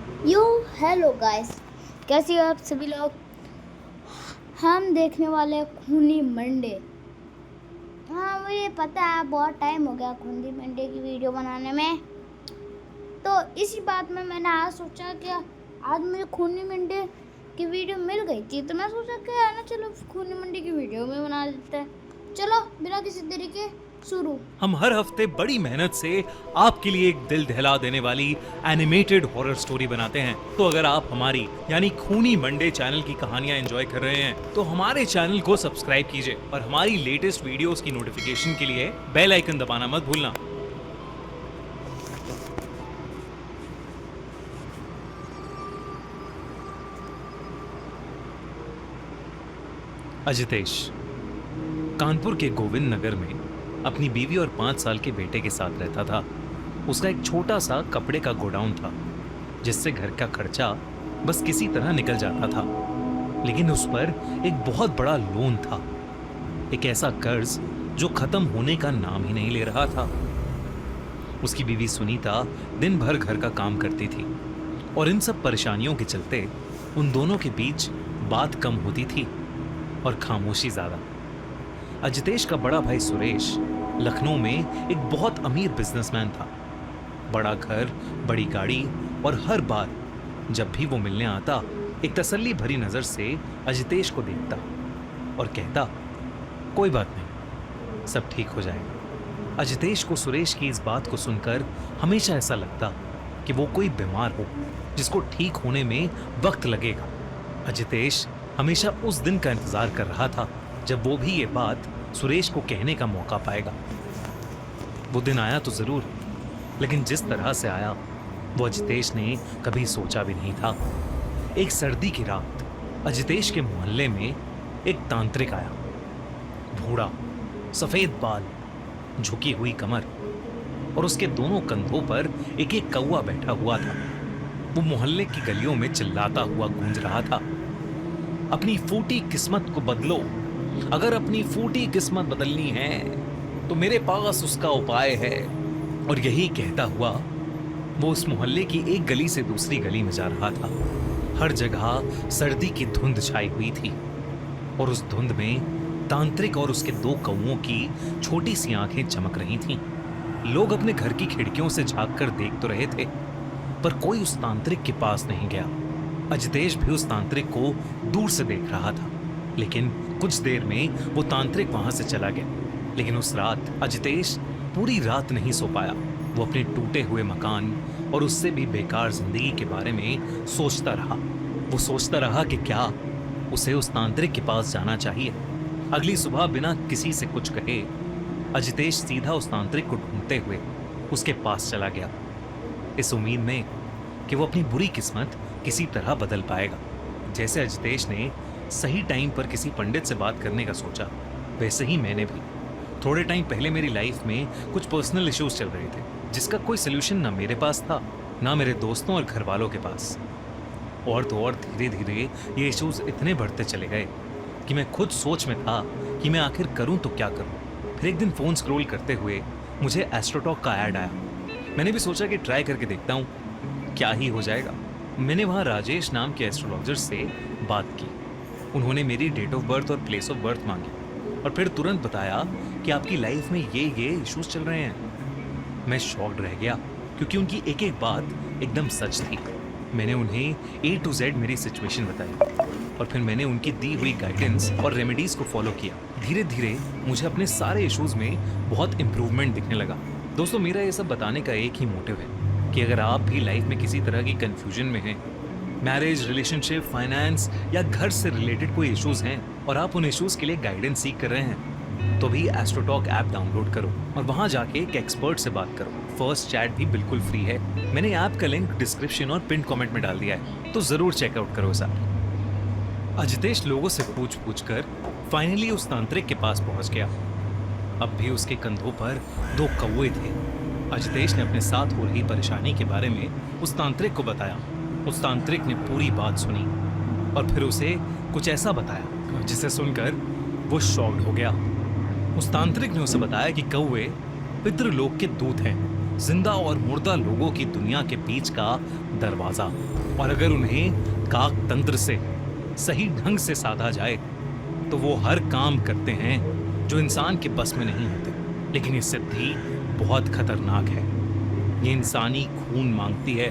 यो hello guys, कैसे हो आप सभी लोग। हम देखने वाले हैं खूनी मंडे। हाँ, मुझे पता है बहुत टाइम हो गया खूनी मंडे की वीडियो बनाने में। तो इसी बात में मैंने आज सोचा कि आज मुझे खूनी मंडे की वीडियो मिल गई थी, तो मैं सोचा कि है ना, चलो खूनी मंडे की वीडियो में बना लेते हैं। चलो बिना किसी देरी के शुरू। हम हर हफ्ते बड़ी मेहनत से आपके लिए एक दिल दहला देने वाली एनिमेटेड हॉरर स्टोरी बनाते हैं। तो अगर आप हमारी यानी खूनी मंडे चैनल की कहानियां एंजॉय कर रहे हैं तो हमारे चैनल को सब्सक्राइब कीजिए और हमारी लेटेस्ट वीडियोस की नोटिफिकेशन के लिए बेल आइकन दबाना मत भूलना। अजितेश कानपुर के गोविंद नगर में अपनी बीवी और 5 साल के बेटे के साथ रहता था। उसका एक छोटा सा कपड़े का गोडाउन था जिससे घर का खर्चा बस किसी तरह निकल जाता था। लेकिन उस पर एक बहुत बड़ा लोन था, एक ऐसा कर्ज जो खत्म होने का नाम ही नहीं ले रहा था। उसकी बीवी सुनीता दिन भर घर का काम करती थी और इन सब परेशानियों के चलते उन दोनों के बीच बात कम होती थी और खामोशी ज्यादा। अजितेश का बड़ा भाई सुरेश लखनऊ में एक बहुत अमीर बिजनेसमैन था। बड़ा घर, बड़ी गाड़ी और हर बार जब भी वो मिलने आता एक तसल्ली भरी नजर से अजितेश को देखता और कहता, कोई बात नहीं, सब ठीक हो जाएगा। अजितेश को सुरेश की इस बात को सुनकर हमेशा ऐसा लगता कि वो कोई बीमार हो जिसको ठीक होने में वक्त लगेगा। अजितेश हमेशा उस दिन का इंतजार कर रहा था जब वो भी ये बात सुरेश को कहने का मौका पाएगा। वो दिन आया तो जरूर, लेकिन जिस तरह से आया वो अजितेश ने कभी सोचा भी नहीं था। एक सर्दी की रात अजितेश के मोहल्ले में एक तांत्रिक आया। बूढ़ा, सफेद बाल, झुकी हुई कमर और उसके दोनों कंधों पर एक एक कौवा बैठा हुआ था। वो मोहल्ले की गलियों में चिल्लाता हुआ गूंज रहा था, अपनी फूटी किस्मत को बदलो, अगर अपनी फूटी किस्मत बदलनी है तो मेरे पास उसका उपाय है। और यही कहता हुआ वो उस मोहल्ले की एक गली से दूसरी गली में जा रहा था। हर जगह सर्दी की धुंध छाई हुई थी और उस धुंध में तांत्रिक और उसके दो कौवों की छोटी सी आंखें चमक रही थीं। लोग अपने घर की खिड़कियों से झांक कर देख तो रहे थे, पर कोई उस तांत्रिक के पास नहीं गया। अजितेश भी उस तांत्रिक को दूर से देख रहा था, लेकिन कुछ देर में वो तांत्रिक वहां से चला गया। लेकिन उस रात अजितेश पूरी रात नहीं सो पाया। वो अपने टूटे हुए मकान और उससे भी बेकार जिंदगी के बारे में सोचता रहा। वो सोचता रहा कि क्या उसे उस तांत्रिक के पास जाना चाहिए। अगली सुबह बिना किसी से कुछ कहे अजितेश सीधा उस तांत्रिक को ढूंढते हुए उसके पास चला गया, इस उम्मीद में कि वो अपनी बुरी किस्मत किसी तरह बदल पाएगा। जैसे अजितेश ने सही टाइम पर किसी पंडित से बात करने का सोचा, वैसे ही मैंने भी। थोड़े टाइम पहले मेरी लाइफ में कुछ पर्सनल इश्यूज चल रहे थे जिसका कोई सोल्यूशन ना मेरे पास था ना मेरे दोस्तों और घर वालों के पास। और तो और धीरे धीरे ये इश्यूज इतने बढ़ते चले गए कि मैं खुद सोच में था कि मैं आखिर करूं तो क्या करूं। फिर एक दिन फोन स्क्रॉल करते हुए मुझे एस्ट्रोटॉक का ऐड आया। मैंने भी सोचा कि ट्राई करके देखता हूं, क्या ही हो जाएगा। मैंने वहां राजेश नाम के एस्ट्रोलॉजर से बात की। उन्होंने मेरी डेट ऑफ बर्थ और प्लेस ऑफ बर्थ मांगी और फिर तुरंत बताया कि आपकी लाइफ में ये इश्यूज चल रहे हैं। मैं शॉक्ड रह गया क्योंकि उनकी एक एक बात एकदम सच थी। मैंने उन्हें A to Z मेरी सिचुएशन बताई और फिर मैंने उनकी दी हुई गाइडेंस और रेमेडीज को फॉलो किया। धीरे धीरे मुझे अपने सारे इश्यूज में बहुत इंप्रूवमेंट दिखने लगा। दोस्तों, मेरा ये सब बताने का एक ही मोटिव है कि अगर आप भी लाइफ में किसी तरह की कंफ्यूजन में हैं, मैरिज, रिलेशनशिप, फाइनेंस या घर से रिलेटेड कोई इश्यूज हैं और आप उन इश्यूज के लिए गाइडेंस सीख कर रहे हैं, तो भी एस्ट्रोटॉक ऐप डाउनलोड करो और वहां जाके एक एक्सपर्ट से बात करो। फर्स्ट चैट भी बिल्कुल फ्री है। मैंने ऐप का लिंक डिस्क्रिप्शन और पिन कमेंट में डाल दिया है, तो जरूर चेकआउट करो इस ऐप। अजितेश लोगों से पूछ पूछ कर फाइनली उस तांत्रिक के पास पहुंच गया। अब भी उसके कंधों पर 2 कौवे थे। अजितेश ने अपने साथ हो रही परेशानी के बारे में उस तांत्रिक को बताया। उस तांत्रिक ने पूरी बात सुनी और फिर उसे कुछ ऐसा बताया जिसे सुनकर वो शॉक्ड हो गया। उस तांत्रिक ने उसे बताया कि कौवे पितृलोक के दूत हैं जिंदा और मुर्दा लोगों की दुनिया के बीच का दरवाजा। और अगर उन्हें काक तंत्र से सही ढंग से साधा जाए तो वो हर काम करते हैं जो इंसान के बस में नहीं होते। लेकिन ये सिद्धि बहुत खतरनाक है। ये इंसानी खून मांगती है।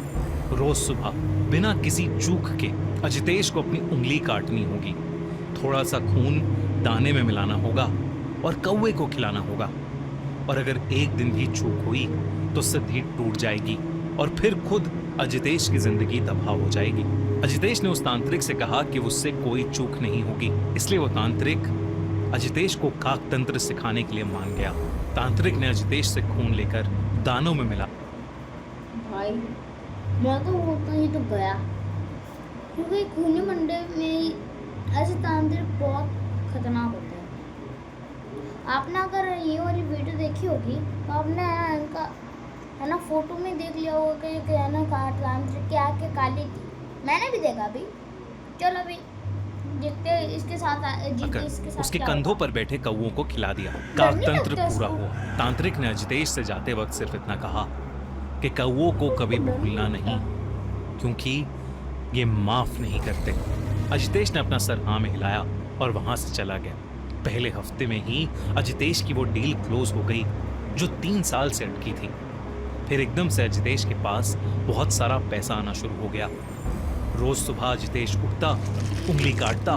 रोज सुबह बिना किसी चूक के अजितेश को अपनी उंगली काटनी होगी, थोड़ा सा खून दाने में मिलाना होगा और कौवे को खिलाना होगा। और अगर एक दिन भी चूक हुई तो सिद्धि टूट जाएगी और फिर खुद अजितेश की जिंदगी तबाह हो जाएगी। अजितेश ने उस तांत्रिक से कहा कि उससे कोई चूक नहीं होगी, इसलिए वो तांत्रिक अजितेश को काक तंत्र सिखाने के लिए मान गया। तांत्रिक ने अजितेश से खून लेकर दानों में मिला। भाई मैं तो वो कहीं तो गया, क्योंकि खूनी मंडे में ऐसे तांत्रिक बहुत खतरनाक होते हैं। आपने अगर ये वाली वीडियो देखी होगी तो आपने इनका है ना फोटो में देख लिया होगा कि है ना तांत्रिक क्या के काली थी। मैंने भी देखा अभी। चलो अभी देखते हैं इसके साथ उसके क्या कंधों होगा। पर बैठे कौवों को खिला दिया। डर काक नहीं तंत्र लगता पूरा इसको? हुआ। तांत्रिक ने अजितेश से जाते वक्त सिर्फ इतना कहा कि कौवों को कभी भूलना नहीं, क्योंकि ये माफ नहीं करते। अजितेश ने अपना सर हाँ में हिलाया और वहां से चला गया। पहले हफ्ते में ही अजितेश की वो डील क्लोज हो गई जो 3 साल से अटकी थी। फिर एकदम से अजितेश के पास बहुत सारा पैसा आना शुरू हो गया। रोज सुबह अजितेश उठता, उंगली काटता,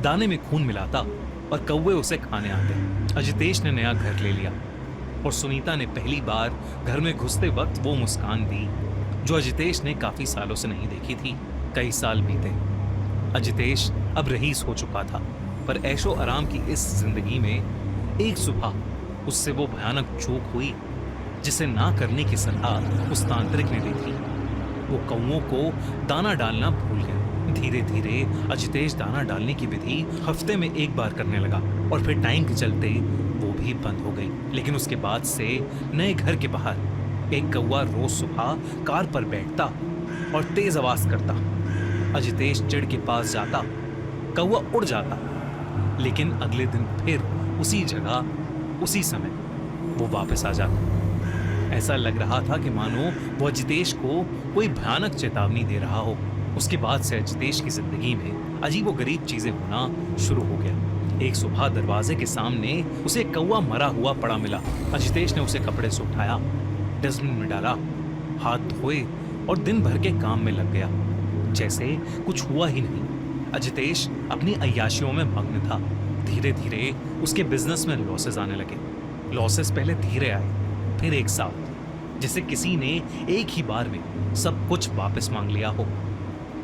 दाने में खून मिलाता और कौवे उसे खाने आते। अजितेश ने नया घर ले लिया और सुनीता ने पहली बार घर में घुसते वक्त वो मुस्कान दी जो अजितेश ने काफी सालों से नहीं देखी थी। कई साल बीते। अजितेश अब रईस हो चुका था, पर ऐशो आराम की इस जिंदगी में एक सुबह उससे वो भयानक चूक हुई जिसे ना करने की सलाह उस तांत्रिक ने दी थी। वो कौवों को दाना डालना भूल गया। धीरे धीरे अजितेश दाना डालने की विधि हफ्ते में एक बार करने लगा और फिर टाइम के चलते वो भी बंद हो गई। लेकिन उसके बाद से नए घर के बाहर एक कौवा रोज सुबह कार पर बैठता और तेज आवाज करता। अजितेश चिड़ के पास जाता, कौवा उड़ जाता, लेकिन अगले दिन फिर उसी जगह उसी समय वो वापस आ जाता। ऐसा लग रहा था कि मानो वो अजितेश को कोई भयानक चेतावनी दे रहा हो। उसके बाद से अजितेश की जिंदगी में अजीबोगरीब चीजें होना शुरू हो गया। एक सुबह दरवाजे के सामने उसे एक कौवा मरा हुआ पड़ा मिला। अजितेश ने उसे कपड़े से उठाया, डस्टबिन में डाला, हाथ धोए और दिन भर के काम में लग गया जैसे कुछ हुआ ही नहीं। अजितेश अपनी अय्याशियों में मग्न था। धीरे धीरे उसके बिजनेस में लॉसेस आने लगे। लॉसेस पहले धीरे आए, फिर एक साथ, जैसे किसी ने एक ही बार में सब कुछ वापस मांग लिया हो।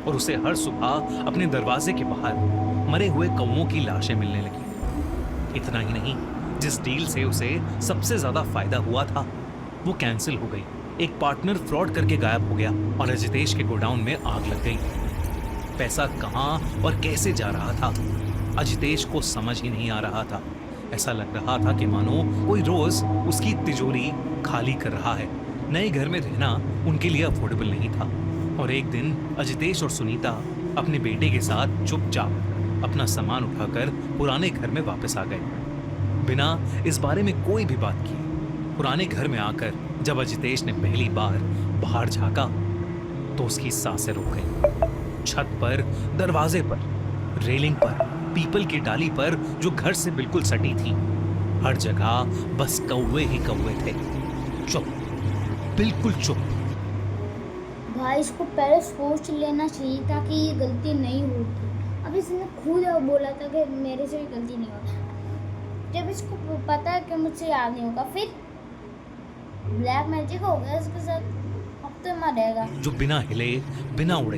और उसे हर सुबह अपने दरवाजे के बाहर मरे हुए कौवों की लाशें मिलने लगी। इतना ही नहीं, जिस डील से उसे सबसे ज्यादा फायदा हुआ था वो कैंसिल हो गई। एक पार्टनर फ्रॉड करके गायब हो गया और अजितेश के गोडाउन में आग लग गई। पैसा कहां और कैसे जा रहा था अजितेश को समझ ही नहीं आ रहा था। ऐसा लग रहा था कि मानो कोई रोज उसकी तिजोरी खाली कर रहा है। नए घर में रहना उनके लिए अफोर्डेबल नहीं था। और एक दिन अजितेश और सुनीता अपने बेटे के साथ चुपचाप अपना सामान उठाकर पुराने घर में वापस आ गए, बिना इस बारे में कोई भी बात किए। पुराने घर में आकर जब अजितेश ने पहली बार बाहर झांका तो उसकी सांसें रुक गई। छत पर, दरवाजे पर, रेलिंग पर, पीपल की डाली पर जो घर से बिल्कुल सटी थी, हर जगह बस कौवे ही कौवे थे। चुप, बिल्कुल चुप। भाई इसको पहले सोच लेना चाहिए था कि ये गलती नहीं होती। अब इसने खुद बोला था कि मेरे से भी गलती नहीं होती। जब इसको पता है कि मुझसे याद नहीं होगा, फिर ब्लैक मैजिक हो गया इसके साथ। अब तो मरेगा। जो बिना हिले, बिना उड़े,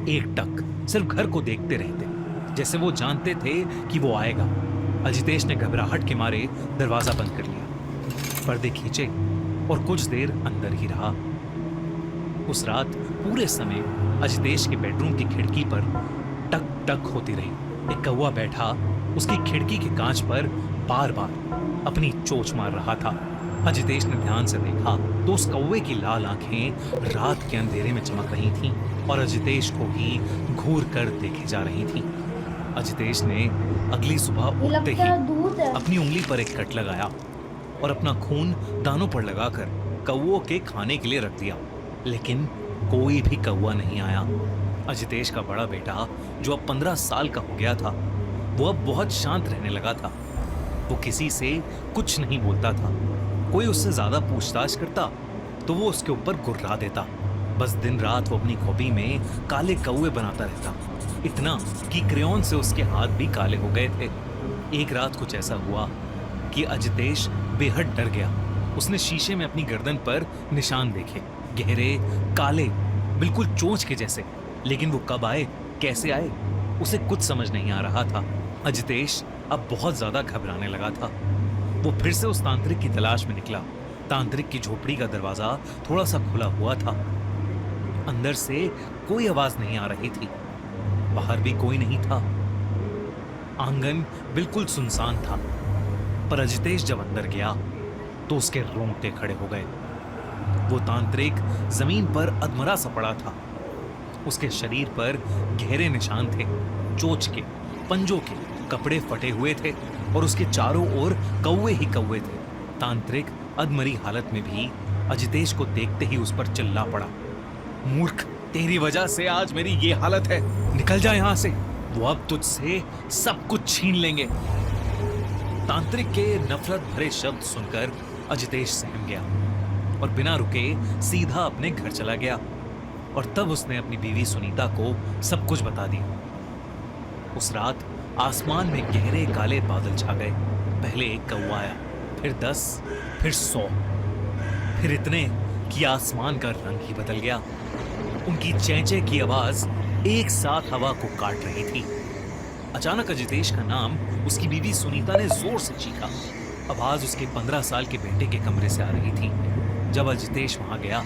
एक टक सिर्फ घर को देखते रहते, जैसे वो जानते थे कि वो आएगा। अजितेश ने घबराहट के मारे दरवाजा बंद कर लिया, पर्दे खींचे और कुछ देर अंदर ही रहा। उस रात पूरे समय अजितेश के बेडरूम की खिड़की पर टक टक होती रही। एक कौवा बैठा उसकी खिड़की के कांच पर बार बार अपनी चोंच मार रहा था। अजितेश ने ध्यान से देखा तो उस कौवे की लाल आंखें रात के अंधेरे में चमक रही थीं और अजितेश को ही घूर कर देखे जा रही थीं। अजितेश ने अगली सुबह उठते ही अपनी उंगली पर एक कट लगाया और अपना खून दानों पर लगाकर कौओं के खाने के लिए रख दिया, लेकिन कोई भी कौआ नहीं आया। अजितेश का बड़ा बेटा, जो अब 15 साल का हो गया था, वो अब बहुत शांत रहने लगा था। वो किसी से कुछ नहीं बोलता था। कोई उससे ज्यादा पूछताछ करता तो वो उसके ऊपर गुर्रा देता। बस दिन रात वो अपनी कॉपी में काले कौवे बनाता रहता, इतना कि क्रेयॉन से उसके हाथ भी काले हो गए थे। एक रात कुछ ऐसा हुआ कि अजितेश बेहद डर गया। उसने शीशे में अपनी गर्दन पर निशान देखे, गहरे, काले, बिल्कुल चोंच के जैसे। लेकिन वो कब आए, कैसे आए, उसे कुछ समझ नहीं आ रहा था। अजितेश अब बहुत ज्यादा घबराने लगा था। वो फिर से उस तांत्रिक की तलाश में निकला। तांत्रिक की झोपड़ी का दरवाजा थोड़ा सा खुला हुआ था। अंदर से कोई आवाज नहीं आ रही थी, बाहर भी कोई नहीं था। आंगन बिल्कुल सुनसान था। पर अजितेश जब अंदर गया तो उसके रोंगटे खड़े हो गए। वो तांत्रिक जमीन पर अधमरा सा पड़ा था। उसके शरीर पर गहरे निशान थे, चोंच के, पंजों के। कपड़े फटे हुए थे और उसके चारों ओर कौवे ही कौवे थे। तांत्रिक अधमरी हालत में भी अजितेश को देखते ही उस पर चिल्ला पड़ा, मूर्ख, तेरी वजह से आज मेरी ये हालत है, निकल जा यहां से, वो अब तुझसे सब कुछ छीन लेंगे। तांत्रिक के नफरत भरे शब्द सुनकर अजितेश सहम गया और बिना रुके सीधा अपने घर चला गया। और तब उसने अपनी बीवी सुनीता को सब कुछ बता दिया। उस रात आसमान में गहरे काले बादल छा गए। पहले एक कौवा आया, फिर 10, फिर 100, फिर इतने कि आसमान का रंग ही बदल गया। उनकी चेंचे की आवाज एक साथ हवा को काट रही थी। अचानक अजितेश का नाम उसकी बीवी सुनीता ने जोर से चीखा। आवाज उसके 15 साल के बेटे के कमरे से आ रही थी। जब अजितेश वहां गया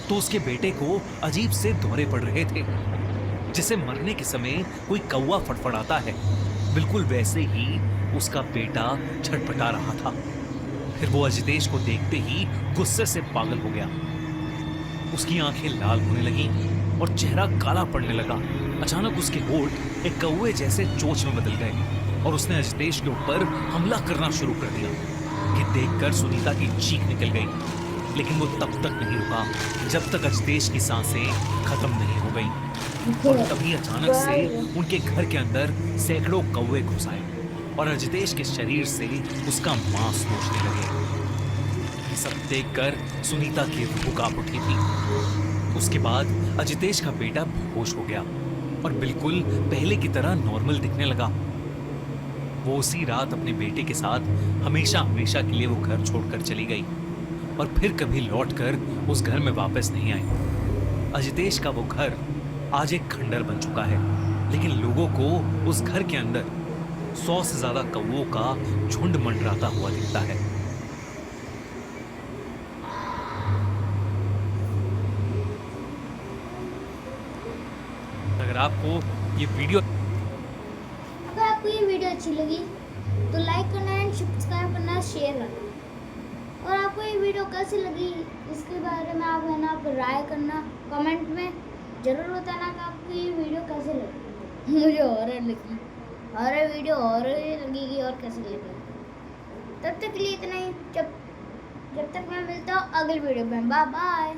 तो उसके बेटे को अजीब से दौरे पड़ रहे थे, जैसे मरने के समय कोई कौवा फड़फड़ाता है, बिल्कुल वैसे ही उसका बेटा छटपटा रहा था। फिर वो अजितेश को देखते ही गुस्से से पागल हो गया। उसकी आंखें लाल होने लगी और चेहरा काला पड़ने लगा। अचानक उसके होंठ एक कौवे जैसे चोंच में बदल गए और उसने अजितेश के ऊपर हमला करना शुरू कर दिया। कि देखकर सुनीता की चीख निकल गई। लेकिन वो तब तक नहीं रुका जब तक अजितेश की सांसें खत्म नहीं हो गई। और तभी अचानक से उनके घर के अंदर सैकड़ों कौवे घुस आए और अजितेश के शरीर से उसका मांस नोचने लगे। ये सब देखकर सुनीता की रूह कांप उठी थी। उसके बाद अजितेश का बेटा बेहोश हो गया और बिल्कुल पहले की तरह नॉर्मल दिखने लगा। वो उसी रात अपने बेटे के साथ हमेशा हमेशा के लिए वो घर छोड़कर चली गई और फिर कभी लौटकर उस घर में वापस नहीं आई। अजितेश का वो घर आज एक खंडर बन चुका है, लेकिन लोगों को उस घर के अंदर 100 से ज्यादा कौवों का झुंड मंडराता हुआ दिखता है। अगर आपको ये वीडियो अच्छी लगी तो लाइक करना एंड सब्सक्राइब करना, शेयर करना। और आपको ये वीडियो कैसी लगी इसके बारे में आप है ना राय करना, कमेंट में ज़रूर बताना कि आपको ये वीडियो कैसे लगी। मुझे हॉरर लगी, हॉरर वीडियो हॉरर लगेगी और कैसे लगेगी। तब तक के लिए इतना ही। जब तक मैं मिलता हूँ अगले वीडियो में। Bye bye.